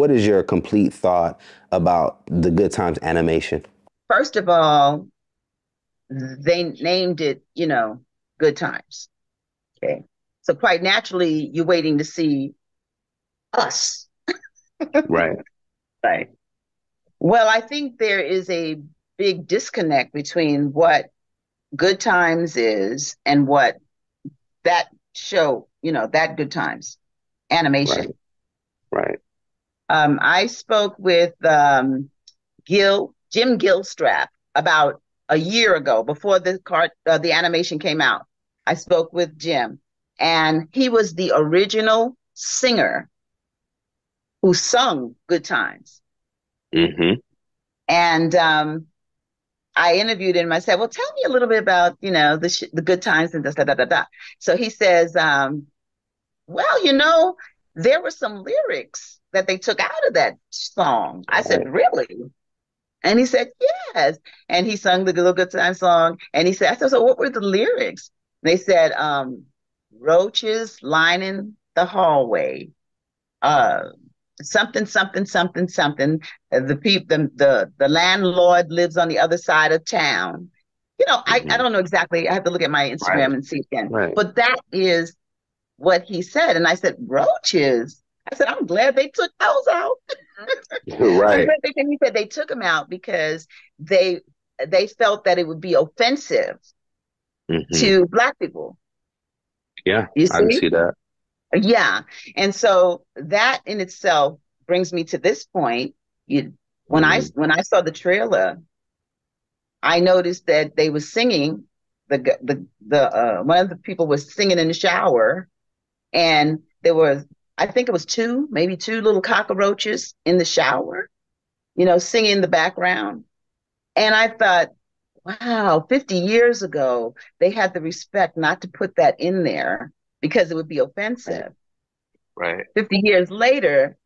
what is your complete thought about the Good Times animation? First of all, they named it, Good Times. Okay. So quite naturally, you're waiting to see us. Right. Right. Well, I think there is a big disconnect between what Good Times is and what that show, that Good Times Right. animation. Right. I spoke with Jim Gilstrap, about a year ago before the animation came out. I spoke with Jim, and he was the original singer who sung Good Times. Hmm. And I interviewed him. I said, "Well, tell me a little bit about the Good Times and this da da da da." So he says, "Well, there were some lyrics that they took out of that song." I said, Right. "Really?" And he said, "Yes." And he sung the Little Good Time song. And he said, I said, "So what were the lyrics?" They said, roaches lining the hallway, uh, something, something, something, something. The landlord lives on the other side of town. I Hmm. don't know exactly. I have to look at my Right. Instagram and see again. Right. But that is what he said. And I said, roaches. I said, I'm glad they took those out. I'm Right. glad he said they took them out because they they felt that it would be offensive Hmm. to Black people. Yeah, You I can see? see that. Yeah. And so that in itself brings me to this point. You, Hmm. when I saw the trailer, I noticed that they were singing the one of the people was singing in the shower, and there was, I think it was maybe two little cockroaches in the shower, singing in the background. And I thought, wow, 50 years ago, they had the respect not to put that in there because it would be Right. offensive. Right. 50 years later,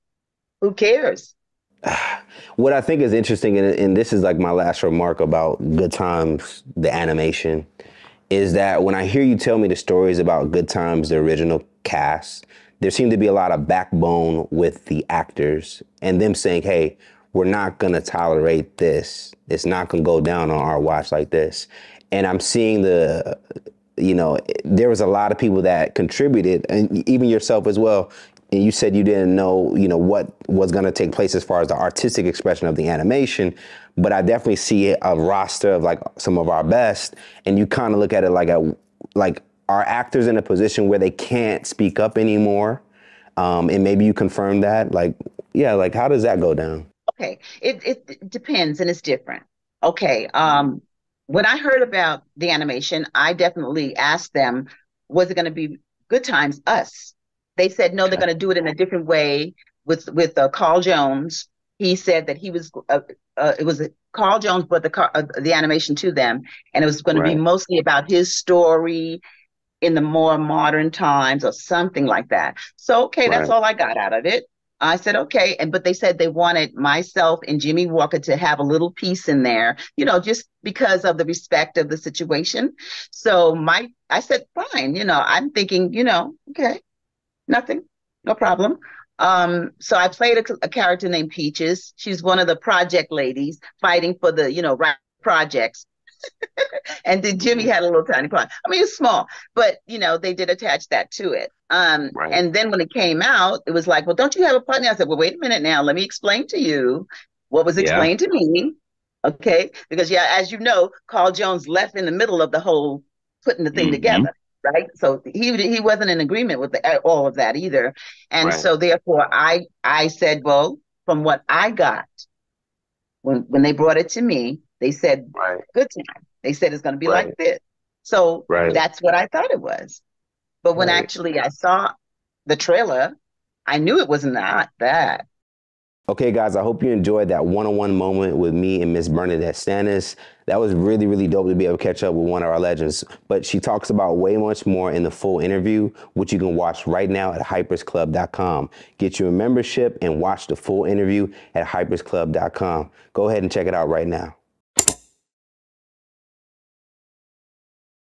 who cares? What I think is interesting, and this is like my last remark about Good Times, the animation, is that when I hear you tell me the stories about Good Times, the original cast, there seemed to be a lot of backbone with the actors and them saying, hey, we're not going to tolerate this. It's not going to go down on our watch like this. And I'm seeing there was a lot of people that contributed, and even yourself as well. And you said you didn't know, what was going to take place as far as the artistic expression of the animation. But I definitely see a roster of like some of our best, and you kind of look at it like are actors in a position where they can't speak up anymore, and maybe you confirm that, like, yeah, like how does that go down? Okay, it depends and it's different. Okay, when I heard about the animation, I definitely asked them, was it going to be Good Times Us? They said no, they're Okay. going to do it in a different way with Carl Jones. He said that it was Carl Jones brought the animation to them, and it was going to be Right. mostly about his story in the more modern times or something like that. So, okay, that's Right. all I got out of it. I said, okay. But they said they wanted myself and Jimmy Walker to have a little piece in there, just because of the respect of the situation. So I said, fine, I'm thinking, okay, nothing, no problem. So I played a character named Peaches. She's one of the project ladies fighting for the, right projects. And then Jimmy Mhm. had a little tiny part. I mean, it's small, but they did attach that to it. Right. And then when it came out, it was like, well, don't you have a partner? I said, well, wait a minute now. Let me explain to you what was Yeah. explained to me. Okay. Because yeah, as you know, Carl Jones left in the middle of the whole putting the thing Hmm. together. Right. So he wasn't in agreement with all of that either. And Right. so therefore I said, well, from what I got when they brought it to me, they said, Right. good time. They said it's going to be like Right. this. So Right. that's what I thought it was. But when Right. actually I saw the trailer, I knew it was not that. Okay, guys, I hope you enjoyed that one-on-one moment with me and Miss BernNadette Stanis. That was really, really dope to be able to catch up with one of our legends. But she talks about way much more in the full interview, which you can watch right now at hypersclub.com. Get you a membership and watch the full interview at hypersclub.com. Go ahead and check it out right now.